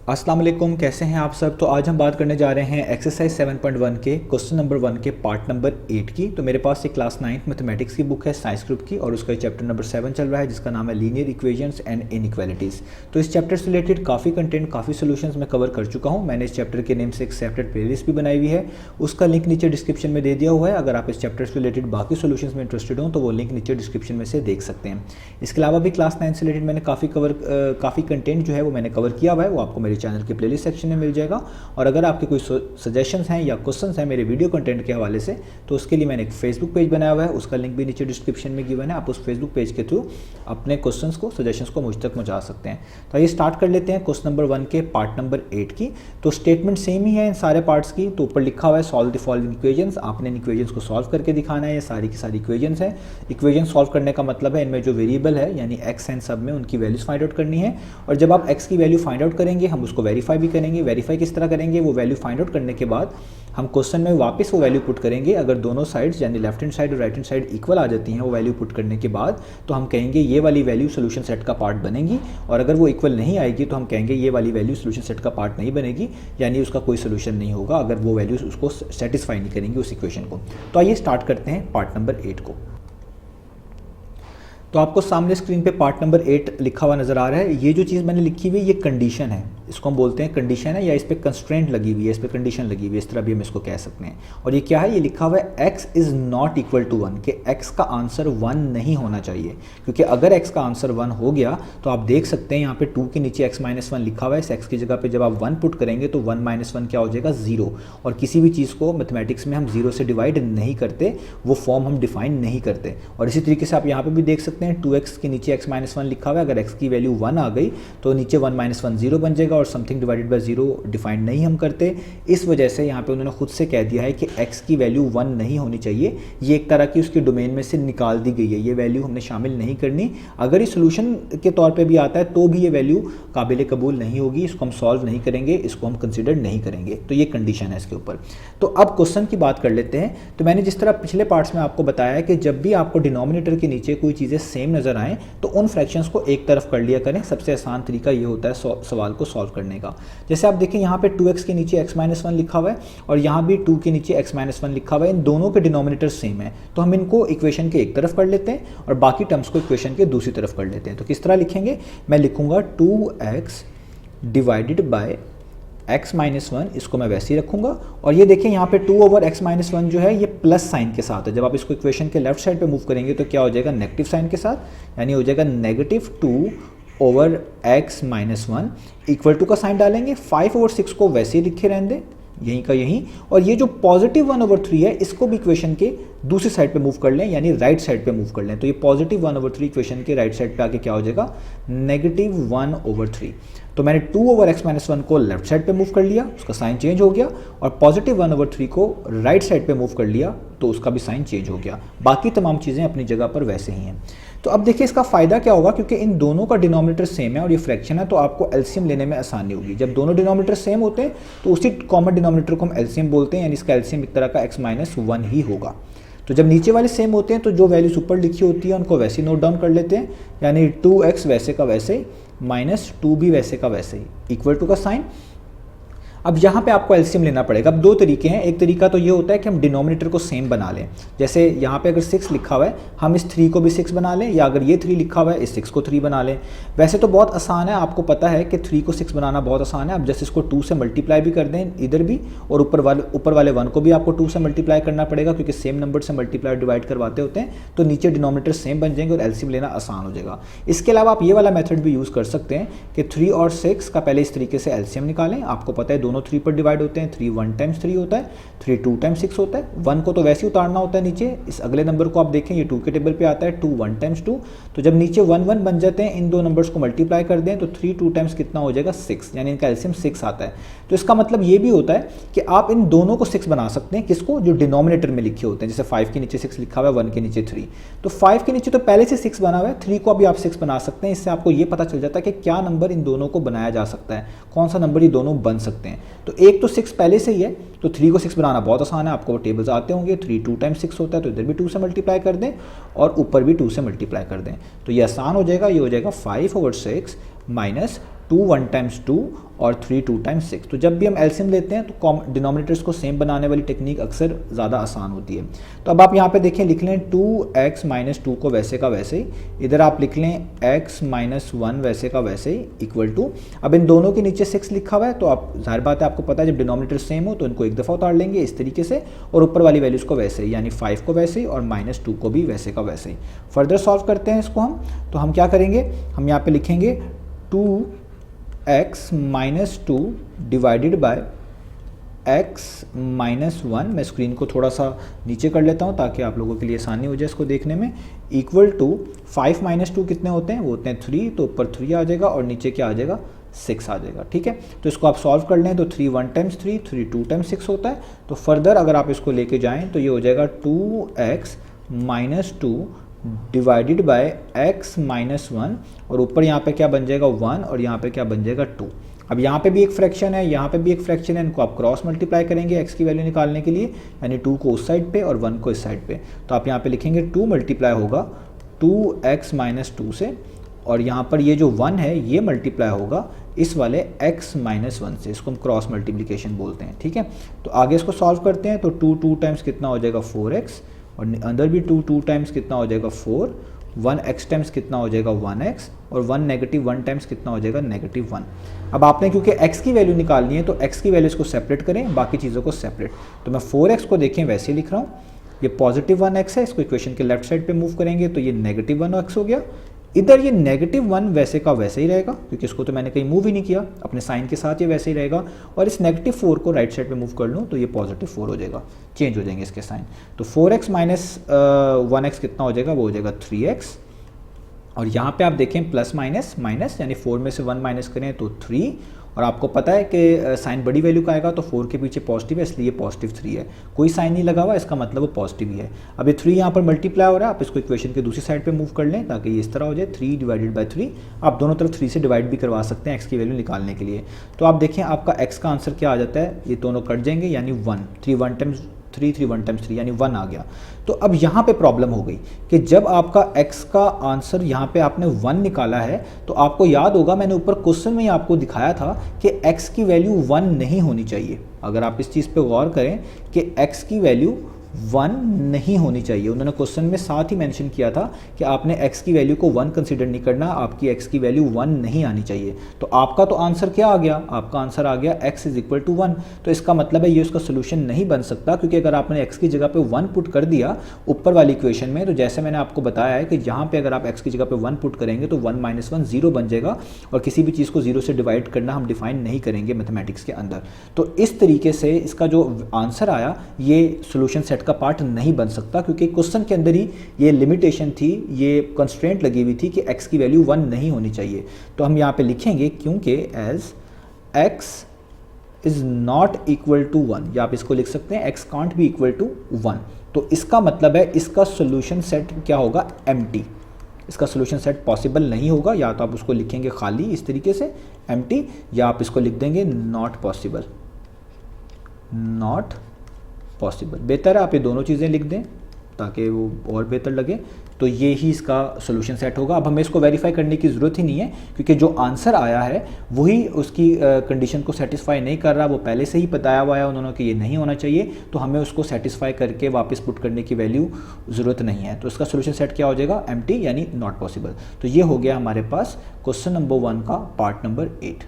अस्सलाम वालेकुम, कैसे हैं आप सब। तो आज हम बात करने जा रहे हैं एक्सरसाइज 7.1 के क्वेश्चन नंबर 1 के पार्ट नंबर 8 की। तो मेरे पास एक क्लास 9th मैथमेटिक्स की बुक है साइंस ग्रुप की और उसका चैप्टर नंबर 7 चल रहा है जिसका नाम है लीनियर इक्वेशंस एंड इनइक्वालिटीज़। तो इस चैप्टर से रिलेटेड काफ़ी कंटेंट, काफ़ी सोल्यूशंस मैं कवर कर चुका हूँ। मैंने इस चैप्टर के नेम से एक सेपरेट प्लेलिस्ट भी बनाई हुई है, उसका लिंक नीचे डिस्क्रिप्शन में दे दिया हुआ है। अगर आप इस चैप्टर से रिलेटेड बाकी सोल्यूशंस में इंटरेस्टेड हो तो वो लिंक नीचे डिस्क्रिप्शन में से देख सकते हैं। इसके अलावा भी क्लास 9 से रिलेटेड मैंने काफ़ी कंटेंट जो है वो मैंने कवर किया हुआ है, वो आपको मेरे चैनल के प्लेलिस्ट सेक्शन में मिल जाएगा। और अगर आपके कोई सजेशंस हैं या क्वेश्चंस हैं मेरे वीडियो कंटेंट के हवाले से तो उसके लिए मैंने एक फेसबुक पेज बनाया हुआ है, उसका लिंक भी नीचे डिस्क्रिप्शन में गिवन है। आप उस फेसबुक पेज के थ्रू अपने क्वेश्चंस को, सजेशंस को मुझ तक पहुंचा सकते हैं। तो आइए स्टार्ट कर लेते हैं क्वेश्चन नंबर 1 के पार्ट नंबर 8 की। तो स्टेटमेंट सेम ही है इन सारे पार्ट्स की। तो ऊपर लिखा हुआ है सॉल्व द फॉलोइंग इक्वेशंस। आपने इन इक्वेशंस को सॉल्व करके दिखाना है। ये सारी की सारी इक्वेशंस हैं। इक्वेशन सॉल्व करने का मतलब है इनमें जो वेरिएबल है यानी एक्स एंड सब में उनकी वैल्यूज फाइंड आउट करनी है। और जब आप एक्स की वैल्यू फाइंड आउट करेंगे हम उसको वेरीफाई भी करेंगे। वेरीफाई किस तरह करेंगे, वो वैल्यू फाइंड आउट करने के बाद हम क्वेश्चन में वापस वो वैल्यू पुट करेंगे। अगर दोनों साइड्स यानी लेफ्ट हैंड साइड और राइट हैंड साइड इक्वल आ जाती हैं वो वैल्यू पुट करने के बाद, तो हम कहेंगे ये वाली वैल्यू सोल्यूशन सेट का पार्ट बनेगी। और अगर वो इक्वल नहीं आएगी तो हम कहेंगे ये वाली वैल्यू सोल्यूशन सेट का पार्ट नहीं बनेगी, यानी उसका कोई सोल्यूशन नहीं होगा अगर वो वैल्यूज उसको सेटिस्फाई नहीं करेंगी उस इक्वेशन को। तो आइए स्टार्ट करते हैं पार्ट नंबर 8 को। तो आपको सामने स्क्रीन पे पार्ट नंबर 8 लिखा हुआ नजर आ रहा है। ये जो चीज़ मैंने लिखी हुई है ये कंडीशन है, इसको हम बोलते हैं कंडीशन है, या इस पर कंस्ट्रेंट लगी हुई है, इस पर कंडीशन लगी हुई है, इस तरह भी हम इसको कह सकते हैं। और ये क्या है, ये लिखा हुआ है x is not equal to 1, कि x का आंसर 1 नहीं होना चाहिए। क्योंकि अगर x का आंसर 1 हो गया तो आप देख सकते हैं यहाँ पे 2 के नीचे x-1 लिखा हुआ है। इस x की जगह पे जब आप 1 पुट करेंगे तो 1 - 1 क्या हो जाएगा, 0। और किसी भी चीज़ को मैथमेटिक्स में हम 0 से डिवाइड नहीं करते, वो फॉर्म हम डिफाइन नहीं करते। और इसी तरीके से आप यहाँ पे भी देख सकते हैं 2x के नीचे x-1 लिखा हुआ है। अगर x की वैल्यू 1 आ गई तो नीचे 1 - 1 0 बन जाएगा और समथिंग डिवाइडेड बाय 0 डिफाइन नहीं हम करते। इस वजह से यहाँ पे उन्होंने खुद से कह दिया है कि x की वैल्यू 1 नहीं होनी चाहिए। ये एक तरह की उसके डोमेन में से निकाल दी गई है, ये वैल्यू हमने शामिल नहीं करनी। अगर ये सोल्यूशन के तौर पे भी आता है तो भी ये वैल्यू काबिल कबूल नहीं होगी, इसको हम सॉल्व नहीं करेंगे, इसको हम कंसिडर नहीं करेंगे। तो ये कंडीशन है इसके ऊपर। तो अब क्वेश्चन की बात कर लेते हैं। तो मैंने जिस तरह पिछले पार्ट्स में आपको बताया है कि जब भी आपको डिनोमिनेटर के नीचे कोई चीज़ें सेम नजर आएँ तो उन फ्रैक्शंस को एक तरफ कर लिया करें। सबसे आसान तरीका ये होता है सवाल को सॉल्व करने का। जैसे आप देखें यहाँ पे 2x के नीचे x-1 लिखा हुआ है और यहाँ भी 2 के नीचे x-1 लिखा हुआ है। इन दोनों के डिनोमिनेटर सेम है तो हम इनको इक्वेशन के एक तरफ कर लेते हैं और बाकी टर्म्स को इक्वेशन के दूसरी तरफ कर लेते हैं। तो किस तरह लिखेंगे, मैं लिखूंगा 2x डिवाइडेड बाय x-1, इसको मैं वैसे ही रखूंगा। और ये देखें यहाँ पे 2/x-1 जो है ये प्लस साइन के साथ है। जब आप इसको इक्वेशन के लेफ्ट साइड पे मूव करेंगे तो क्या हो जाएगा, नेगेटिव साइन के साथ, यानी हो जाएगा -2/x-1 इक्वल टू का साइन डालेंगे। 5/6 को वैसे ही लिखे रहने दें, यहीं का यहीं। और ये जो +1/3 है इसको भी इक्वेशन के दूसरी साइड पे मूव कर लें, यानी राइट साइड पे मूव कर लें। तो ये +1/3 इक्वेशन के राइट साइड पे आके क्या हो जाएगा, -1/3। तो मैंने 2/x-1 को लेफ्ट साइड पे मूव कर लिया, उसका साइन चेंज हो गया, और +1/3 को राइट साइड पे मूव कर लिया तो उसका भी साइन चेंज हो गया। बाकी तमाम चीज़ें अपनी जगह पर वैसे ही हैं। तो अब देखिए इसका फ़ायदा क्या होगा, क्योंकि इन दोनों का डिनोमिनेटर सेम है और ये फ्रैक्शन है तो आपको एलसीएम लेने में आसानी होगी। जब दोनों डिनोमिनेटर सेम होते हैं तो उसी कॉमन डिनोमिनेटर को हम एलसीएम बोलते हैं, यानी इसका एलसीएम एक तरह का x-1 ही होगा। तो जब नीचे वाले सेम होते हैं तो जो वैल्यूज ऊपर लिखी होती है उनको वैसे ही नोट डाउन कर लेते हैं, यानी 2x वैसे का वैसे -2 भी वैसे का वैसे ही इक्वल टू का साइन। अब यहाँ पे आपको एलसीएम लेना पड़ेगा। अब दो तरीके हैं। एक तरीका तो ये होता है कि हम डिनोमिनेटर को सेम बना लें। जैसे यहाँ पे अगर 6 लिखा हुआ है हम इस 3 को भी 6 बना लें, या अगर ये 3 लिखा हुआ है इस 6 को 3 बना लें। वैसे तो बहुत आसान है, आपको पता है कि 3 को 6 बनाना बहुत आसान है। आप जस्ट इसको 2 से मल्टीप्लाई भी कर दें इधर भी, और ऊपर वाले 1 को भी आपको 2 से मल्टीप्लाई करना पड़ेगा, क्योंकि सेम नंबर से मल्टीप्लाई डिवाइड करवाते होते हैं तो नीचे डिनोमिनेटर सेम बन जाएंगे और एलसीएम लेना आसान हो जाएगा। इसके अलावा आप ये वाला मेथड भी यूज़ कर सकते हैं कि 3 और 6 का पहले इस तरीके से एलसीएम निकालें। आपको पता है दोनों 3 पर डिवाइड होते हैं। 3 1 टाइम्स 3 होता है, 3 2 टाइम्स 6 होता है। 1 को तो वैसे ही उतारना होता है नीचे। इस अगले नंबर को आप देखें ये 2 के टेबल पे आता है, 2 1 टाइम्स 2। तो जब नीचे 1 1 बन जाते हैं इन दो नंबर्स को मल्टीप्लाई कर दें तो 3 2 टाइम्स कितना हो जाएगा, 6, यानी इनका एलसीएम 6 आता है। तो इसका मतलब ये भी होता है कि आप इन दोनों को 6 बना सकते हैं। किसको, जो डिनोमिनेटर में लिखे होते हैं। जैसे 5 के नीचे 6 लिखा हुआ है, 1 के नीचे 3, तो 5 के नीचे तो पहले से 6 बना हुआ है, 3 को भी आप 6 बना सकते हैं। इससे आपको ये पता चल जाता है कि क्या नंबर इन दोनों को बनाया जा सकता है, कौन सा नंबर ये दोनों बन सकते हैं। तो एक तो 6 पहले से ही है तो 3 को 6 बनाना बहुत आसान है, आपको टेबल्स आते होंगे। 3 2 टाइम्स 6 होता है तो इधर भी 2 से मल्टीप्लाई कर दें और ऊपर भी 2 से मल्टीप्लाई कर दें, तो ये आसान हो जाएगा। ये हो जाएगा 5/6 - 2 1 टाइम्स 2 और 3 2 टाइम्स 6। तो जब भी हम एलसीएम लेते हैं तो डिनोमिनेटर्स को सेम बनाने वाली टेक्निक अक्सर ज़्यादा आसान होती है। तो अब आप यहाँ पे देखें, लिख लें 2x माइनस 2 को वैसे का वैसे ही, इधर आप लिख लें x माइनस 1 वैसे का वैसे ही इक्वल टू, अब इन दोनों के नीचे 6 लिखा हुआ है तो आप जाहिर बात है आपको पता है जब डिनोमिनेटर सेम हो तो इनको एक दफ़ा उतार लेंगे इस तरीके से, और ऊपर वाली वैल्यूज़ को वैसे ही, यानी 5 को वैसे ही और माइनस 2 को भी वैसे का वैसे ही। फर्दर सॉल्व करते हैं इसको हम, तो हम क्या करेंगे, हम यहाँ पे लिखेंगे 2x minus 2 divided by x minus 1, मैं स्क्रीन को थोड़ा सा नीचे कर लेता हूँ ताकि आप लोगों के लिए आसानी हो जाए इसको देखने में, इक्वल टू 5 माइनस 2 कितने होते हैं, वो होते हैं 3, तो ऊपर 3 आ जाएगा और नीचे क्या आ जाएगा, 6 आ जाएगा। ठीक है, तो इसको आप सॉल्व कर लें तो 3 1 टाइम्स 3, 3 2 टाइम्स 6 होता है। तो फर्दर अगर आप इसको लेके जाएं तो ये हो जाएगा 2x minus 2 divided by x minus 1, और ऊपर यहाँ पे क्या बन जाएगा 1 और यहाँ पे क्या बन जाएगा 2। अब यहाँ पे भी एक फ्रैक्शन है, यहाँ पे भी एक फ्रैक्शन है, इनको आप क्रॉस मल्टीप्लाई करेंगे x की वैल्यू निकालने के लिए, यानी 2 को उस साइड पे और 1 को इस साइड पे। तो आप यहाँ पे लिखेंगे 2 मल्टीप्लाई होगा 2x माइनस 2 से, और यहाँ पर ये जो 1 है ये मल्टीप्लाई होगा इस वाले x माइनस 1 से, इसको हम क्रॉस मल्टीप्लिकेशन बोलते हैं। ठीक है, तो आगे इसको सॉल्व करते हैं तो 2 2 टाइम्स कितना हो जाएगा 4x, और अंदर भी 2 2 टाइम्स कितना हो जाएगा 4, 1x टाइम्स कितना हो जाएगा 1x, और 1 नेगेटिव 1 टाइम्स कितना हो जाएगा नेगेटिव 1। अब आपने क्योंकि x की वैल्यू निकालनी है तो x की वैल्यूज़ को सेपरेट करें, बाकी चीज़ों को सेपरेट। तो मैं 4x को देखें वैसे लिख रहा हूँ, ये पॉजिटिव 1x है, इसको इक्वेशन के लेफ्ट साइड पे मूव करेंगे तो ये नेगेटिव 1x हो गया। इधर ये नेगेटिव 1 वैसे का वैसे ही रहेगा क्योंकि इसको तो मैंने कहीं मूव ही नहीं किया, अपने साइन के साथ ये वैसे ही रहेगा, और इस नेगेटिव 4 को राइट साइड पे मूव कर लूँ तो ये पॉजिटिव 4 हो जाएगा, चेंज हो जाएंगे इसके साइन। तो 4x माइनस 1x कितना हो जाएगा, वो हो जाएगा 3x, और यहाँ पे आप देखें प्लस माइनस माइनस, यानी 4 में से 1 माइनस करें तो 3, और आपको पता है कि साइन बड़ी वैल्यू का आएगा तो 4 के पीछे पॉजिटिव है इसलिए पॉजिटिव 3 है, कोई साइन नहीं लगा हुआ, इसका मतलब वो पॉजिटिव ही है। अब ये 3 यहाँ पर मल्टीप्लाई हो रहा है, आप इसको इक्वेशन के दूसरी साइड पे मूव कर लें ताकि ये इस तरह हो जाए 3 डिवाइडेड बाय 3। आप दोनों तरफ 3 से डिवाइड भी करवा सकते हैं x की वैल्यू निकालने के लिए। तो आप देखें आपका x का आंसर क्या आ जाता है, ये दोनों कट जाएंगे यानी 1, 3 1 टाइम्स 3 3 1 टाइम्स 3 यानी 1 आ गया। तो अब यहाँ पे प्रॉब्लम हो गई कि जब आपका x का आंसर यहाँ पे आपने 1 निकाला है तो आपको याद होगा मैंने ऊपर क्वेश्चन में ही आपको दिखाया था कि x की वैल्यू 1 नहीं होनी चाहिए। अगर आप इस चीज़ पे गौर करें कि x की वैल्यू 1 नहीं होनी चाहिए, उन्होंने क्वेश्चन में साथ ही मेंशन किया था कि आपने x की वैल्यू को 1 कंसीडर नहीं करना, आपकी x की वैल्यू 1 नहीं आनी चाहिए। तो आपका तो आंसर क्या आ गया, आपका आंसर आ गया x इज इक्वल टू 1। तो इसका मतलब है ये उसका सोल्यूशन नहीं बन सकता, क्योंकि अगर आपने x की जगह पे 1 पुट कर दिया ऊपर वाली इक्वेशन में, तो जैसे मैंने आपको बताया है कि यहाँ पे अगर आप x की जगह पे 1 पुट करेंगे तो 1 माइनस 1 0 बन जाएगा, और किसी भी चीज़ को 0 से डिवाइड करना हम डिफाइन नहीं करेंगे मैथमेटिक्स के अंदर। तो इस तरीके से इसका जो आंसर आया ये सोल्यूशन सेट का पार्ट नहीं बन सकता, क्योंकि क्वेश्चन के अंदर ही ये लिमिटेशन थी, ये कंस्ट्रेंट लगी हुई थी कि x की वैल्यू 1 नहीं होनी चाहिए। तो हम यहाँ पे लिखेंगे क्योंकि as x is not equal to 1, या आप इसको लिख सकते हैं x can't be equal to 1। तो इसका मतलब है इसका सोल्यूशन सेट क्या होगा, एम्प्टी, इसका सोल्यूशन सेट पॉसिबल नहीं होगा। या तो आप उसको लिखेंगे खाली इस तरीके से एम्प्टी, या आप इसको लिख देंगे नॉट पॉसिबल, नॉट पॉसिबल। बेहतर है आप ये दोनों चीज़ें लिख दें ताकि वो और बेहतर लगे। तो ये ही इसका सोल्यूशन सेट होगा। अब हमें इसको वेरीफाई करने की ज़रूरत ही नहीं है, क्योंकि जो आंसर आया है वही उसकी कंडीशन को सेटिस्फाई नहीं कर रहा, वो पहले से ही बताया हुआ है उन्होंने कि ये नहीं होना चाहिए, तो हमें उसको सेटिस्फाई करके वापस पुट करने की वैल्यू ज़रूरत नहीं है। तो इसका सोल्यूशन सेट क्या हो जाएगा, एम्प्टी यानी नॉट पॉसिबल। तो ये हो गया हमारे पास क्वेश्चन नंबर 1 का पार्ट नंबर 8।